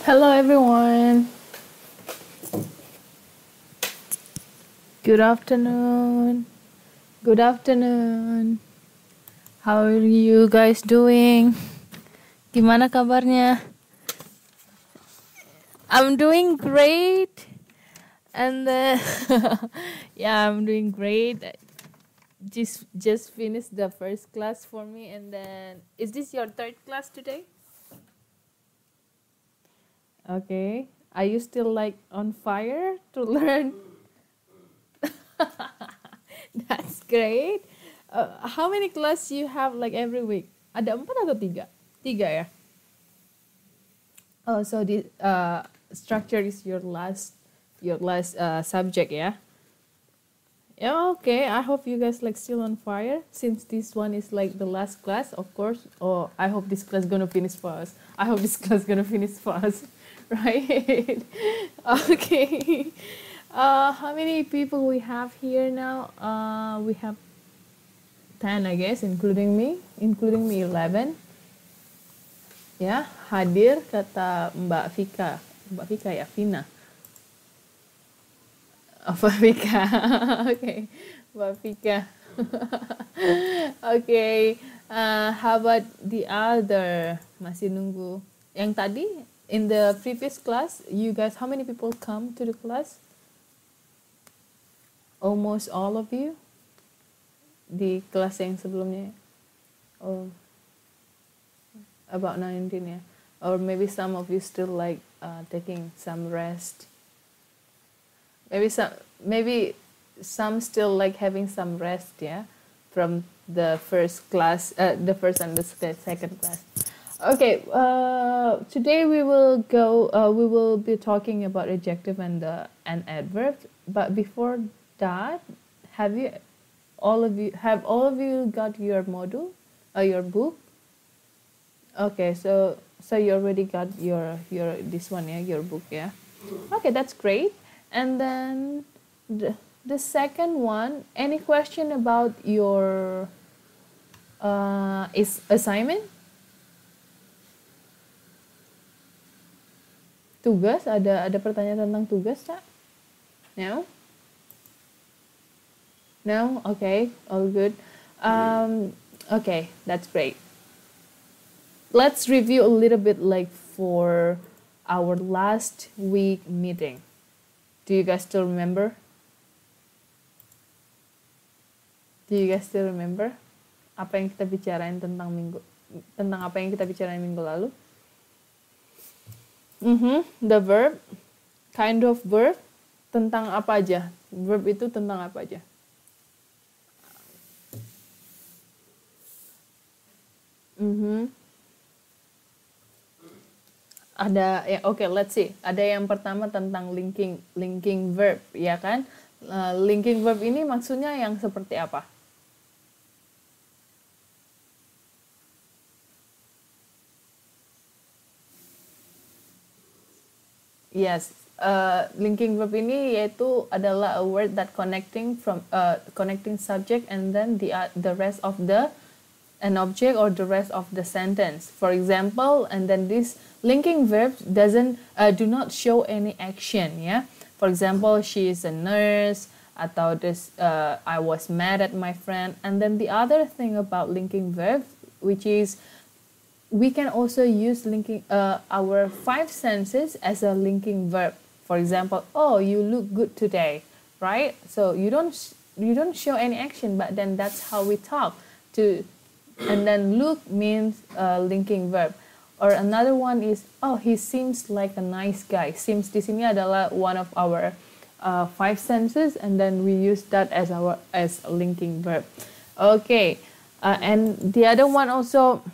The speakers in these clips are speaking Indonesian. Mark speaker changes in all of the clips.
Speaker 1: Hello, everyone. Good afternoon. Good afternoon. How are you guys doing? Gimana kabarnya? I'm doing great. And yeah, I'm doing great. Just finished the first class for me, and then is this your third class today? Okay. Are you still like on fire to learn? That's great. How many class you have like every week? Ada 4 atau 3? 3 ya? Oh, so the structure is your last subject, yeah? Yeah, okay. I hope you guys like still on fire since this one is like the last class, of course. Oh, I hope this class gonna finish fast. I hope this class gonna finish fast, right? Okay. How many people we have here now? We have 10, I guess, including me 11. Ya, hadir kata Mbak Vika. Mbak Vika ya, Vina. Oh, Mbak Vika. Okay, Mbak Vika. Okay, how about the other? Masih nunggu. Yang tadi, in the previous class, you guys, how many people come to the class? Almost all of you? Di kelas yang sebelumnya? Oh, about 19, yeah. Or maybe some of you still like taking some rest. Maybe some still like having some rest, yeah, from the first class, the first and the second class. Okay, today we will be talking about adjective and adverb. But before that, all of you got your module or your book? Okay, so you already got your this one, yeah, your book, yeah. Okay, that's great. And then the second one, any question about your is assignment? Tugas, ada pertanyaan tentang tugas, Kak? No? No? Okay, all good. Okay, that's great. Let's review a little bit like for our last week meeting. Do you guys still remember? Apa yang kita bicarain tentang apa yang kita bicarain minggu lalu? The verb, kind of verb, tentang apa aja? Verb itu tentang apa aja? Ada ya, oke, let's see. Ada yang pertama tentang linking verb, ya kan? Linking verb ini maksudnya yang seperti apa? Yes, linking verb ini yaitu adalah a word that connecting subject and then the rest of an object or the rest of the sentence. For example, and then this linking verbs do not show any action, yeah. For example, she is a nurse, atau I was mad at my friend. And then the other thing about linking verbs, which is we can also use linking our 5 senses as a linking verb. For example, oh, you look good today, right? So you don't show any action, but then that's how we talk to. And then look means linking verb. Or another one is, oh, he seems like a nice guy. Seems di sini adalah one of our 5 senses, and then we use that as a linking verb. Okay, and the other one also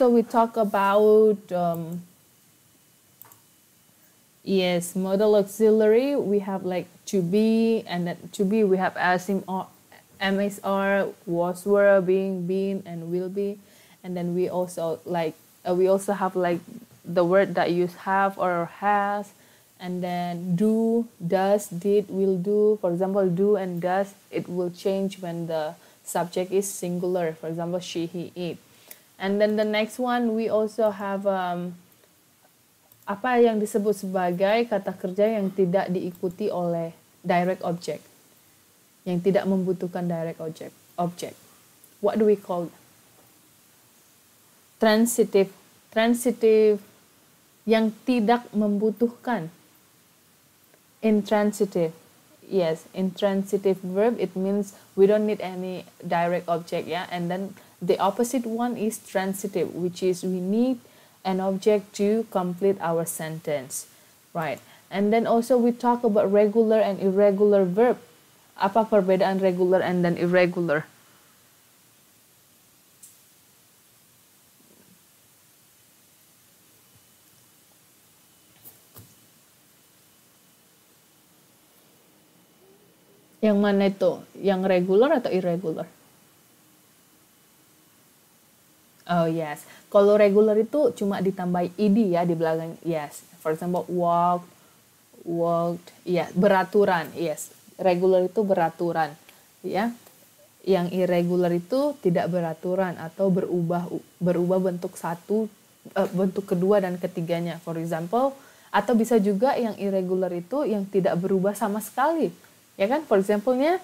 Speaker 1: we talk about yes, modal auxiliary. We have like to be, and then to be we have MSR, was, were, being, been, and will be. And then we also have like the word that you have or has, and then do, does, did, will do. For example, do and does, it will change when the subject is singular. For example, she, he, it. And then the next one, we also have Apa yang disebut sebagai kata kerja yang tidak diikuti oleh direct object, yang tidak membutuhkan direct object. What do we call transitive? Transitive yang tidak membutuhkan. Intransitive. Yes, intransitive verb, it means we don't need any direct object, yeah. And then the opposite one is transitive, which is we need an object to complete our sentence, right? And then also we talk about regular and irregular verb. Apa perbedaan regular and then irregular? Yang mana itu? Yang regular atau irregular? Oh yes, kalau regular itu cuma ditambah ed ya di belakang. Yes, for example walked, ya beraturan. Yes, regular itu beraturan, ya. Yang irregular itu tidak beraturan atau berubah bentuk bentuk kedua dan ketiganya. For example, atau bisa juga yang irregular itu yang tidak berubah sama sekali, ya kan? For example-nya,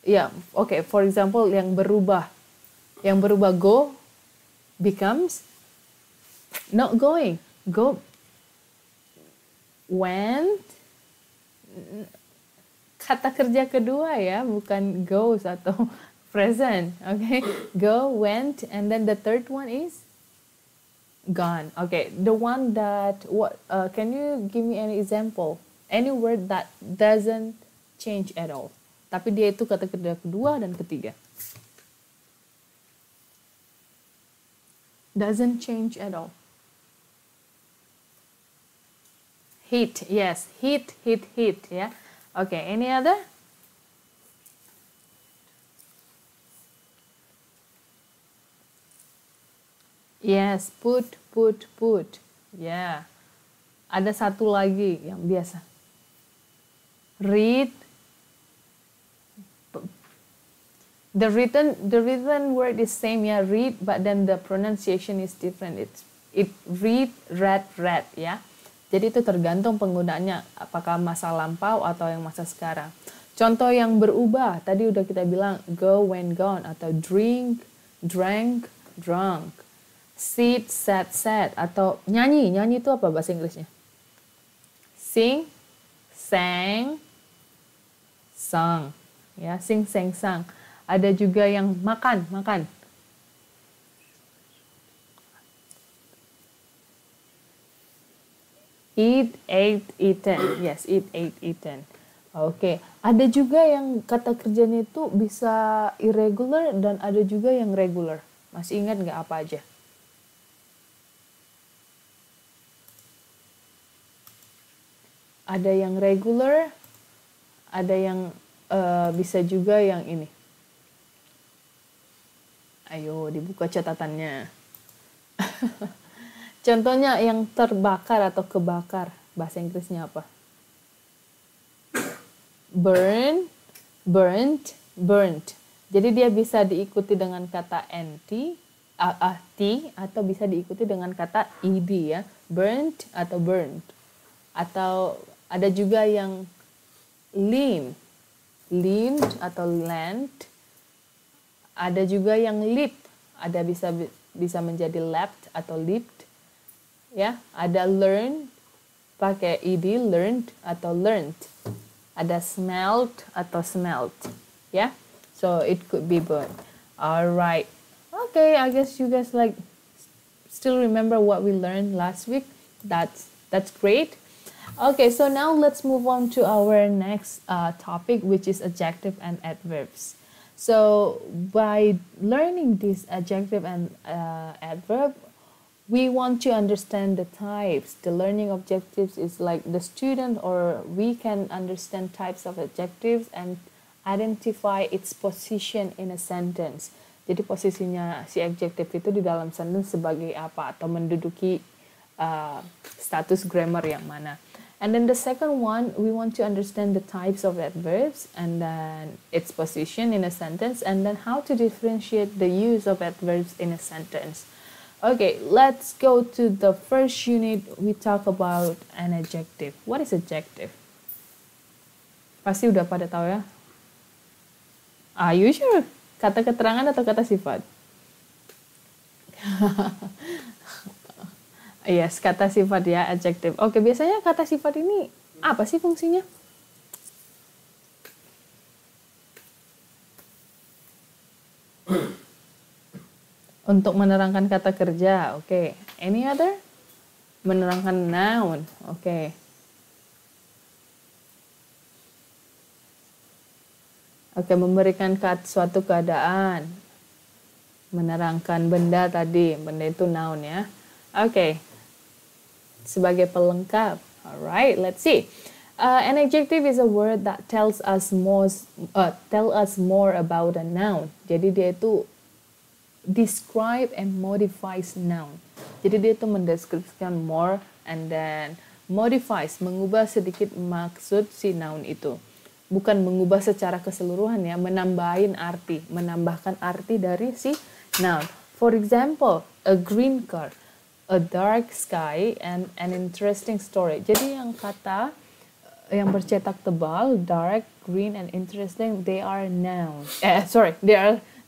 Speaker 1: ya, oke. For example, yang berubah go becomes not going. Go went, kata kerja kedua ya, bukan goes atau present. Okay, go, went, and then the third one is gone. Okay, the one that can you give me any example? Any word that doesn't change at all. Tapi dia itu kata kerja kedua dan ketiga. Doesn't change at all. Hit, yes, hit, yeah. Okay, any other? Yes, put. Yeah. Ada satu lagi yang biasa. Read. The written word is same ya, read, but then the pronunciation is different. It read, read ya. Jadi itu tergantung penggunaannya, apakah masa lampau atau yang masa sekarang. Contoh yang berubah, tadi udah kita bilang go, went, gone, atau drink, drank, drunk. Sit, sat, sat, atau nyanyi itu apa bahasa Inggrisnya? Sing, sang, sung. Ya, sing, sang, sang. Ada juga yang makan. Eat, ate, eaten. Yes, eat, ate, eaten. Oke. Ada juga yang kata kerjanya itu bisa irregular dan ada juga yang regular. Masih ingat nggak apa aja? Ada yang regular, ada yang bisa juga yang ini. Ayo dibuka catatannya. Contohnya yang terbakar atau kebakar, bahasa Inggrisnya apa? Burn, burnt, burnt. Jadi dia bisa diikuti dengan kata nt, t, atau bisa diikuti dengan kata ed ya. Burnt atau burnt. Atau ada juga yang lean, leaned atau land. Ada juga yang leap, ada bisa menjadi leapt atau leaped, ya. Ada learn, pakai ed, learned atau learned. Ada smelt atau smelt, ya. So it could be burnt. Alright, okay. I guess you guys still remember what we learned last week. That's great. Okay, so now let's move on to our next topic, which is adjective and adverbs. So by learning this adjective and adverb, we want to understand the types. The learning objectives is like the student or we can understand types of adjectives and identify its position in a sentence. Jadi posisinya si adjective itu di dalam sentence sebagai apa atau menduduki status grammar yang mana. And then the second one, we want to understand the types of adverbs and then its position in a sentence and then how to differentiate the use of adverbs in a sentence. Okay, let's go to the first unit. We talk about an adjective. What is adjective? Pasti udah pada tahu ya. Are you sure? Kata keterangan atau kata sifat? Yes, kata sifat ya, adjective. Oke, biasanya kata sifat ini apa sih fungsinya? Untuk menerangkan kata kerja, oke. Any other? Menerangkan noun, oke. Oke, memberikan suatu keadaan. Menerangkan benda tadi, benda itu noun ya. Oke. Sebagai pelengkap. Alright, let's see. An adjective is a word that tells us more about a noun. Jadi dia itu describe and modifies noun. Jadi dia itu mendeskripsikan more and then modifies, mengubah sedikit maksud si noun itu. Bukan mengubah secara keseluruhan ya, menambahkan arti dari si noun. For example, a green car, a dark sky, and an interesting story. Jadi yang kata yang bercetak tebal, dark, green, and interesting, they are noun.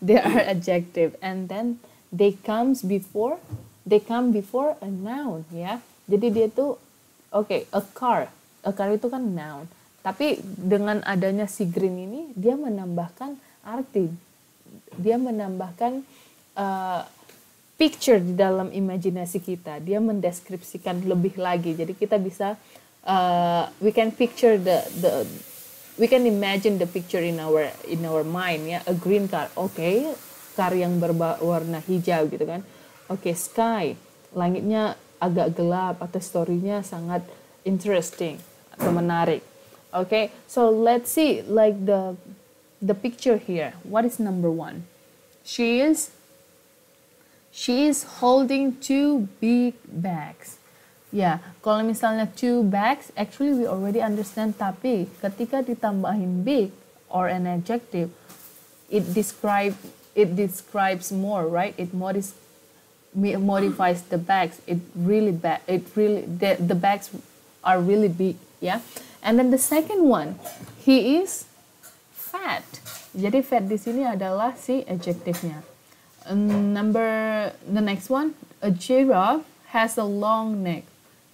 Speaker 1: They are adjective, and then they come before a noun ya. Jadi dia tuh a car itu kan noun. Tapi dengan adanya si green ini dia menambahkan arti. Dia menambahkan picture di dalam imajinasi kita. Dia mendeskripsikan lebih lagi. Jadi kita bisa we can imagine the picture in our mind ya. A green car, car yang berwarna hijau gitu kan. Sky, langitnya agak gelap atau story-nya sangat interesting atau menarik. So let's see like the picture here. What is number 1? She is holding 2 big bags. Ya, kalau misalnya 2 bags, actually we already understand, tapi ketika ditambahin big or an adjective, it describes more, right? It modifies the bags. The bags are really big, yeah. And then the second one, he is fat. Jadi fat di sini adalah si adjective-nya. The next one, a giraffe has a long neck.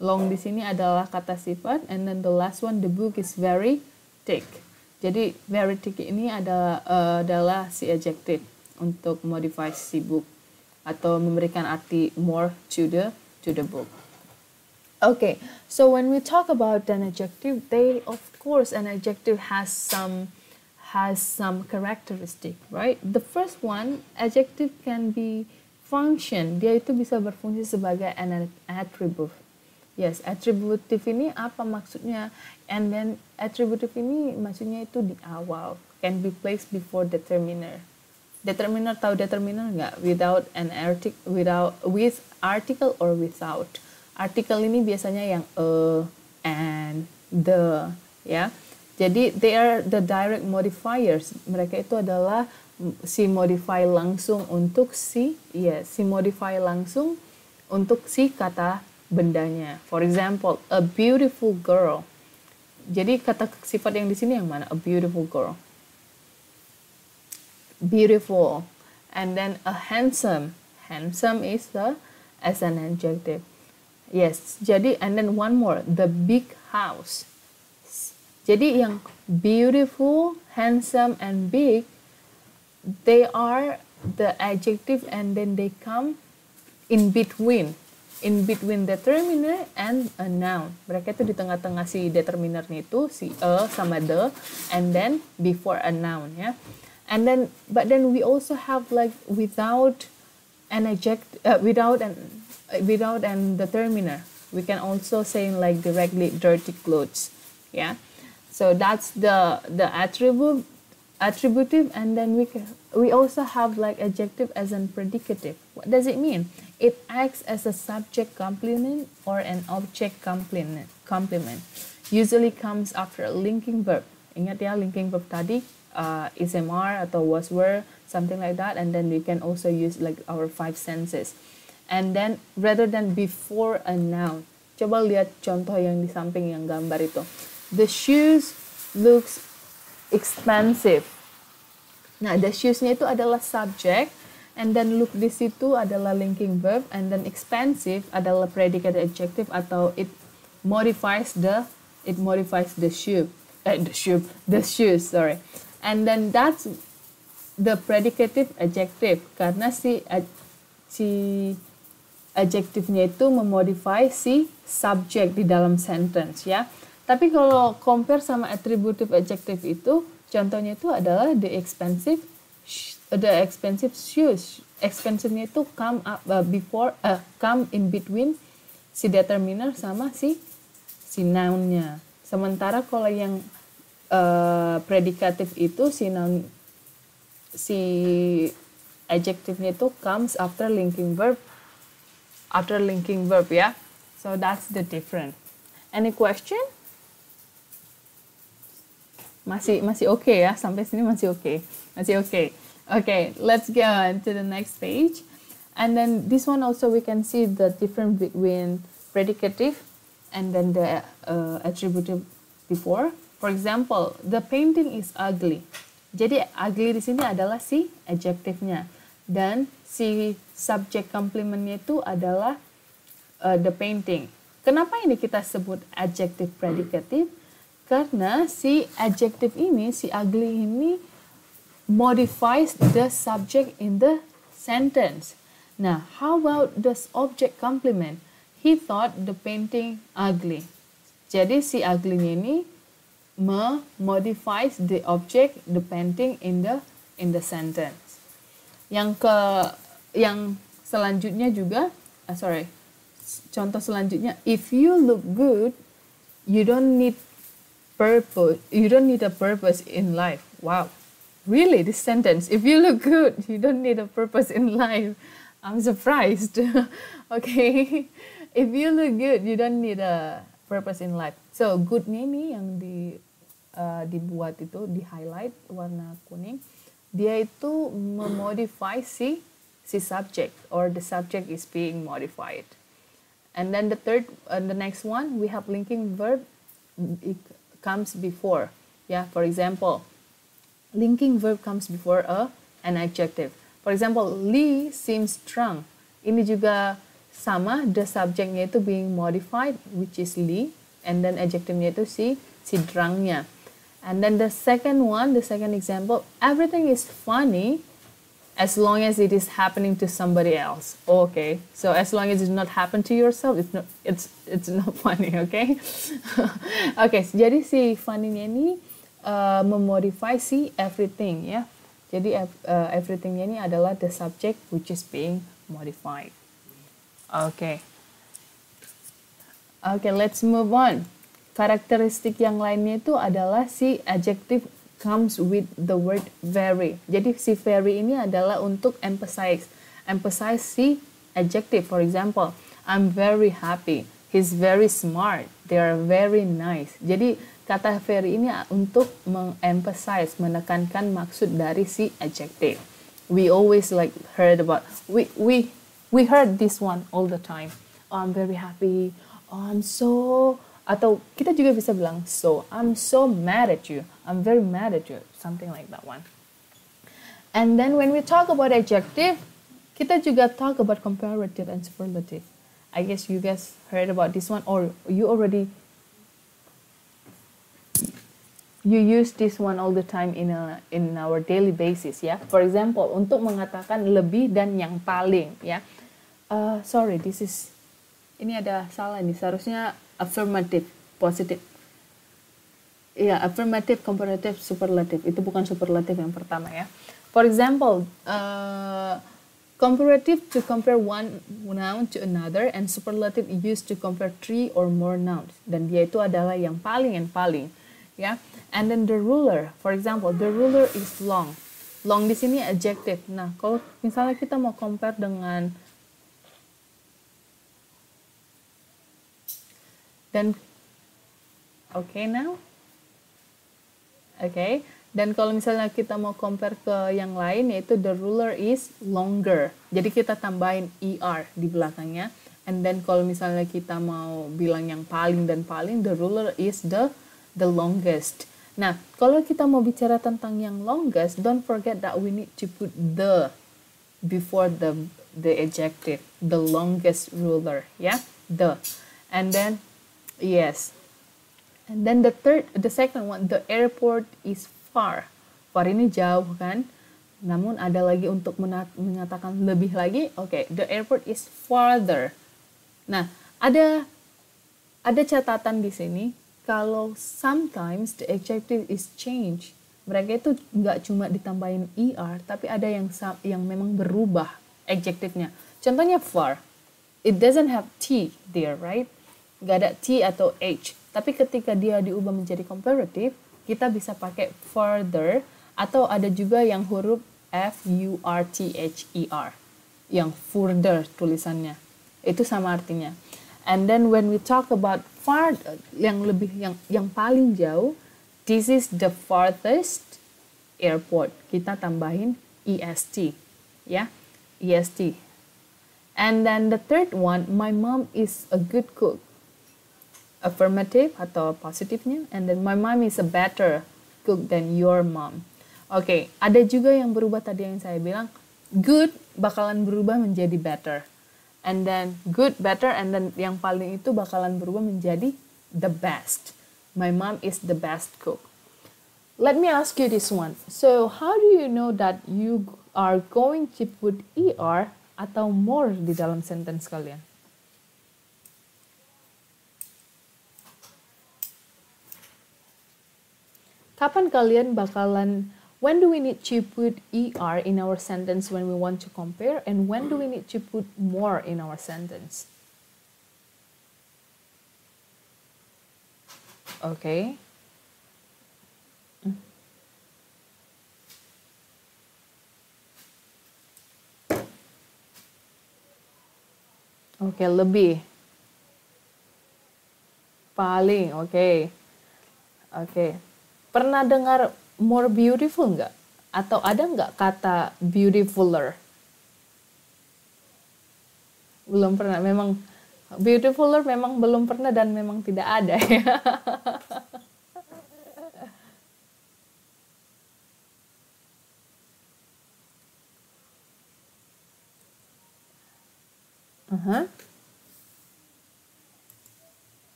Speaker 1: Long di sini adalah kata sifat, and then the last one, the book is very thick. Jadi very thick ini adalah si adjective untuk modify si book atau memberikan arti more to the book. Okay, so when we talk about an adjective, an adjective has some characteristic, right? The first one, adjective can be function. Dia itu bisa berfungsi sebagai an attribute. Yes, attributive ini apa maksudnya? And then attributive ini maksudnya itu di awal. Can be placed before determiner. Determiner, tahu determiner nggak? With article or without. Article ini biasanya yang and, the, ya. Jadi they are the direct modifiers. Mereka itu adalah si modify langsung untuk si kata bendanya. For example, a beautiful girl. Jadi kata sifat yang di sini yang mana? A beautiful girl. Beautiful. And then a handsome. Handsome is as an adjective. Yes. Jadi and then one more, the big house. Jadi yang beautiful, handsome, and big, they are the adjective, and then they come in between determiner and a noun. Mereka itu di tengah-tengah si determinernya itu si a sama the, and then before a noun ya. And then but then we also have like without an determiner. We can also say like directly dirty clothes. Yeah. So that's the attributive, and then we also have like adjective as an predicative. What does it mean? It acts as a subject complement or an object complement. Usually comes after a linking verb. Ingat ya, linking verb tadi, is MR atau was were, something like that. And then we can also use like our 5 senses. and then rather than before a noun. Coba lihat contoh yang di samping yang gambar itu. The shoes looks expensive. Nah, the shoes-nya itu adalah subject, and then look di situ adalah linking verb, and then expensive adalah predicate adjective atau it modifies the shoes, sorry. And then that's the predicative adjective karena si adjektifnya itu memodify si subject di dalam sentence ya. Tapi kalau compare sama attributive adjective itu, contohnya itu adalah the expensive shoes. Expensive-nya itu come in between si determiner sama si noun-nya. Sementara kalau yang predikatif itu si adjective-nya itu comes after linking verb ya. So that's the difference. Any question? Masih okay ya, sampai sini masih okay. Okay, let's go on to the next page. And then this one also we can see the difference between predicative and then the attributive before. For example, the painting is ugly. Jadi ugly di sini adalah si adjective-nya, dan si subject complement-nya itu adalah the painting. Kenapa ini kita sebut adjective predicative? Karena si adjective ini, si ugly ini modifies the subject in the sentence. Now, how about the object complement? He thought the painting ugly. Jadi si ugly-nya ini modifies the object, the painting in the sentence. Yang selanjutnya juga, contoh selanjutnya, if you look good, you don't need a purpose in life. Wow, really, this sentence, if you look good, you don't need a purpose in life. I'm surprised. Okay, if you look good, you don't need a purpose in life. So good-nya ini yang dibuat itu, di highlight warna kuning, dia itu memodify si subject, or the subject is being modified. And then the next one, we have linking verb, it comes before. Yeah, for example, linking verb comes before an adjective. For example, Lee seems drunk. Ini juga sama, the subject-nya itu being modified, which is Lee, and then adjective-nya itu si drunk-nya. And then the second example, everything is funny as long as it is happening to somebody else. Okay, so as long as it does not happen to yourself, it's not funny, okay? Okay, jadi si funny-nya ini memodify si everything ya. Jadi everything-nya ini adalah the subject which is being modified. Okay, let's move on. Karakteristik yang lainnya itu adalah si adjective comes with the word very. Jadi si very ini adalah untuk emphasize si adjective. For example, I'm very happy, he's very smart, they are very nice. Jadi kata very ini untuk mengemphasize, menekankan maksud dari si adjective. We always heard about, we heard this one all the time. Oh, I'm very happy. Oh, I'm so, atau kita juga bisa bilang so, I'm so mad at you. I'm very mad at you. Something like that one. And then when we talk about adjective, kita juga talk about comparative and superlative. I guess you guys heard about this one, or you use this one all the time in our daily basis ya. For example, untuk mengatakan lebih dan yang paling ya. Ini ada salah nih, seharusnya affirmative, positive. Ya, affirmative, comparative, superlative. Itu bukan superlative yang pertama ya. For example, comparative to compare one noun to another, and superlative used to compare 3 or more nouns. Dan dia itu adalah yang paling ya. And then the ruler, for example, the ruler is long. Long di sini adjective. Nah, kalau misalnya kita mau compare dengan Dan kalau misalnya kita mau compare ke yang lain, yaitu the ruler is longer. Jadi kita tambahin er di belakangnya. And then kalau misalnya kita mau bilang yang paling dan paling, the ruler is the longest. Nah, kalau kita mau bicara tentang yang longest, don't forget that we need to put the before the adjective. The longest ruler, ya, the. And then, yes. And then the second one, the airport is far. Far ini jauh kan? Namun ada lagi untuk menyatakan lebih lagi. Oke, the airport is farther. Nah, ada catatan di sini. Kalau sometimes the adjective is changed. Mereka itu nggak cuma ditambahin er, tapi ada yang memang berubah adjektifnya. Contohnya far. It doesn't have t there, right? Nggak ada t atau h. Tapi ketika dia diubah menjadi comparative, kita bisa pakai further, atau ada juga yang huruf further, yang further tulisannya. Itu sama artinya. And then when we talk about far, yang paling jauh, this is the farthest airport. Kita tambahin est, ya, est. And then the third one, my mom is a good cook. Affirmative atau positifnya. And then my mom is a better cook than your mom. Oke, ada juga yang berubah tadi yang saya bilang. Good bakalan berubah menjadi better. And then good, better, and then yang paling itu bakalan berubah menjadi the best. My mom is the best cook. Let me ask you this one. So how do you know that you are going to put er atau more di dalam sentence kalian? Kapan kalian bakalan, when do we need to put er in our sentence when we want to compare, and when do we need to put more in our sentence? Okay. Oke, lebih. Paling, oke. Oke. Pernah dengar more beautiful nggak? Atau ada nggak kata beautifuler? Belum pernah, memang beautifuler memang belum pernah dan memang tidak ada ya.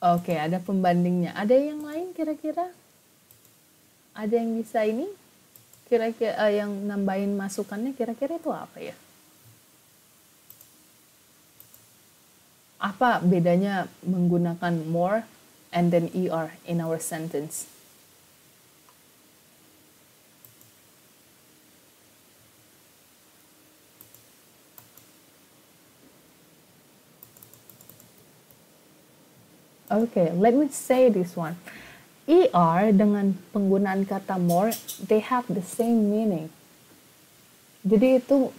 Speaker 1: Oke, ada pembandingnya. Ada yang lain kira-kira? Ada yang bisa ini? Kira-kira yang nambahin masukannya kira-kira itu apa ya? Apa bedanya menggunakan more and then er in our sentence? Okay, let me say this one. Er dengan penggunaan kata more, they have the same meaning. Jadi itu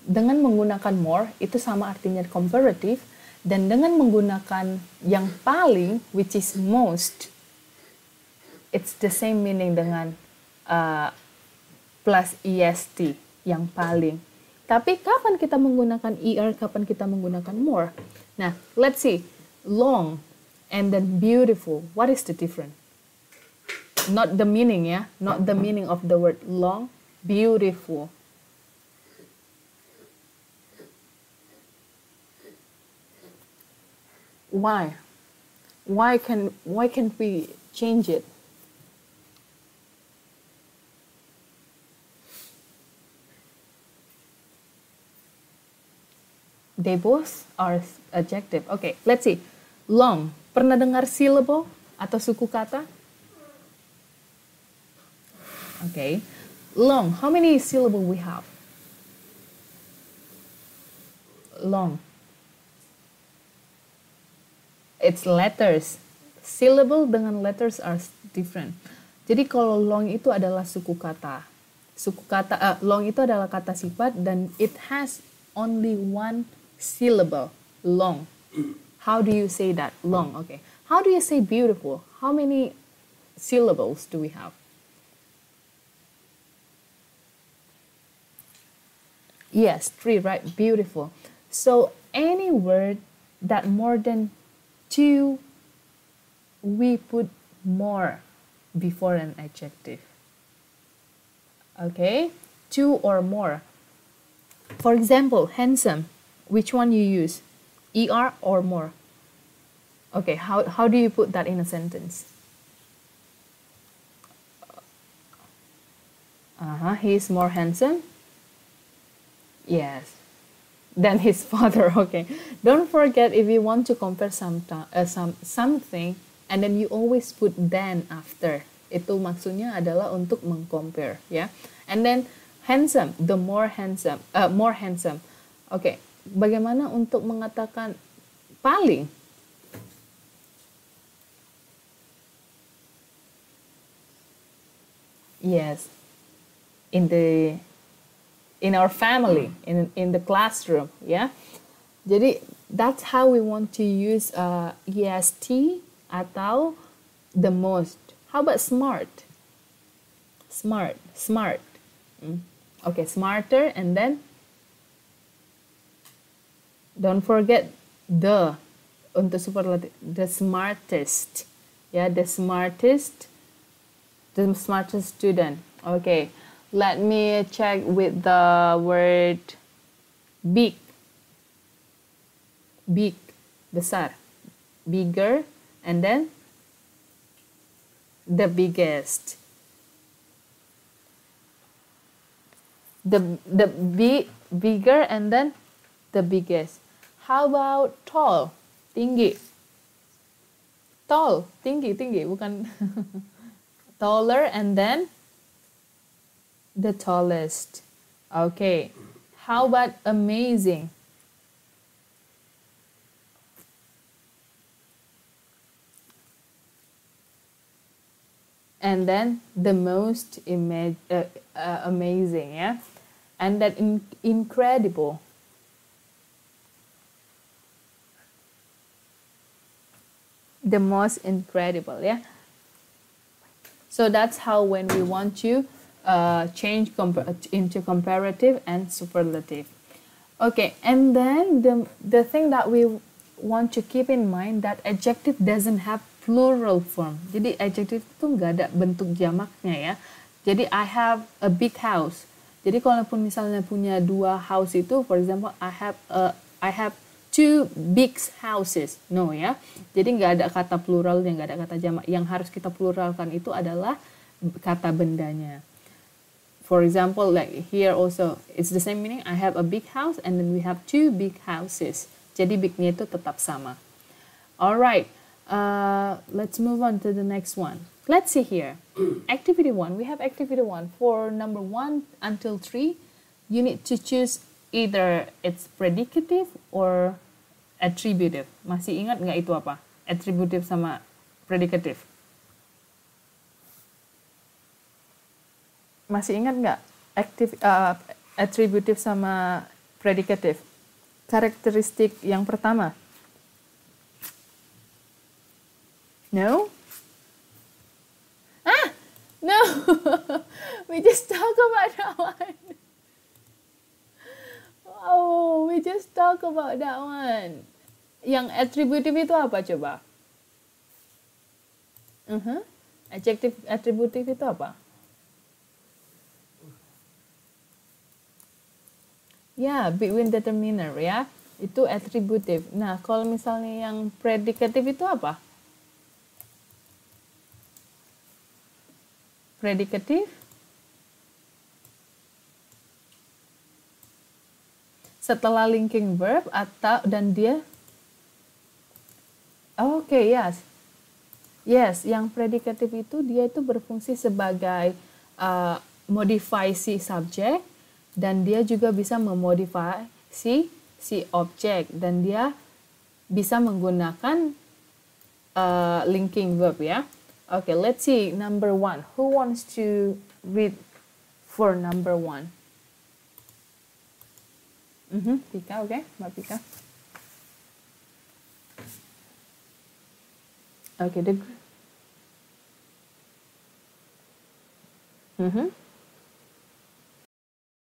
Speaker 1: dengan menggunakan more, itu sama artinya comparative, dan dengan menggunakan yang paling, which is most, it's the same meaning dengan plus est, yang paling. Tapi kapan kita menggunakan er, kapan kita menggunakan more? Nah, let's see. Long and then beautiful. What is the difference? Not the meaning, ya. Not the meaning of the word long, beautiful. Why? Why can't we change it? They both are adjective. Okay, let's see. Long. Pernah dengar syllable atau suku kata? Okay. Long. How many syllable we have? Long. It's letters. Syllable dengan letters are different. Jadi kalau long itu adalah suku kata. Suku kata long itu adalah kata sifat dan it has only one syllable. Long. How do you say that? Long. Okay. How do you say beautiful? How many syllables do we have? Yes, 3, right? Beautiful. So any word that more than 2, we put more before an adjective. Okay, 2 or more. For example, handsome. Which one you use? ER or more? Okay, how do you put that in a sentence? He's more handsome. Yes, than his father. Okay, don't forget if you want to compare something, and then you always put than after. Itu maksudnya adalah untuk mengcompare, ya. And then handsome, the more handsome, more handsome. Okay, bagaimana untuk mengatakan paling? Yes, in our family, in the classroom, yeah. Jadi that's how we want to use est atau the most. How about smart? Smart. Okay, smarter, and then don't forget the untuk superlatif, the smartest. Yeah, the smartest student. Okay, let me check with the word big. Big, besar, bigger, and then the biggest. The bigger and then the biggest. How about tall? Tinggi. Tall, tinggi, bukan taller, and then the tallest. Okay. How about amazing? And then the most amazing, yeah? And that incredible. The most incredible, yeah? So that's how when we want to change into comparative and superlative. Okay, and then the thing that we want to keep in mind that adjective doesn't have plural form. Jadi adjective itu nggak ada bentuk jamaknya ya. Jadi I have a big house. Jadi kalaupun misalnya punya 2 house itu, for example, I have 2 big houses. No ya. Jadi nggak ada kata pluralnya, nggak ada kata jamak. Yang harus kita pluralkan itu adalah kata bendanya. For example, like here also, it's the same meaning. I have a big house and then we have 2 big houses. Jadi big-nya itu tetap sama. Alright, let's move on to the next one. Let's see here. Activity 1, we have activity 1. For number 1 until 3, you need to choose either it's predicative or attributive. Masih ingat nggak itu apa? Attributive sama predicative. Masih ingat nggak attributive sama predicative? Karakteristik yang pertama. No? No. We just talk about that one. Oh, we just talk about that one. Yang attributive itu apa coba? Adjective attributive itu apa? Ya, between determiner ya. Itu attributive. Nah, kalau misalnya yang predicative itu apa? Predicative setelah linking verb atau dan dia yes. Yes, yang predicative itu dia itu berfungsi sebagai modify si subject dan dia juga bisa memodify si object dan dia bisa menggunakan linking verb ya. Okay, let's see number 1. Who wants to read for number 1? Pika, okay, Mbak Pika. Okay, Mhm.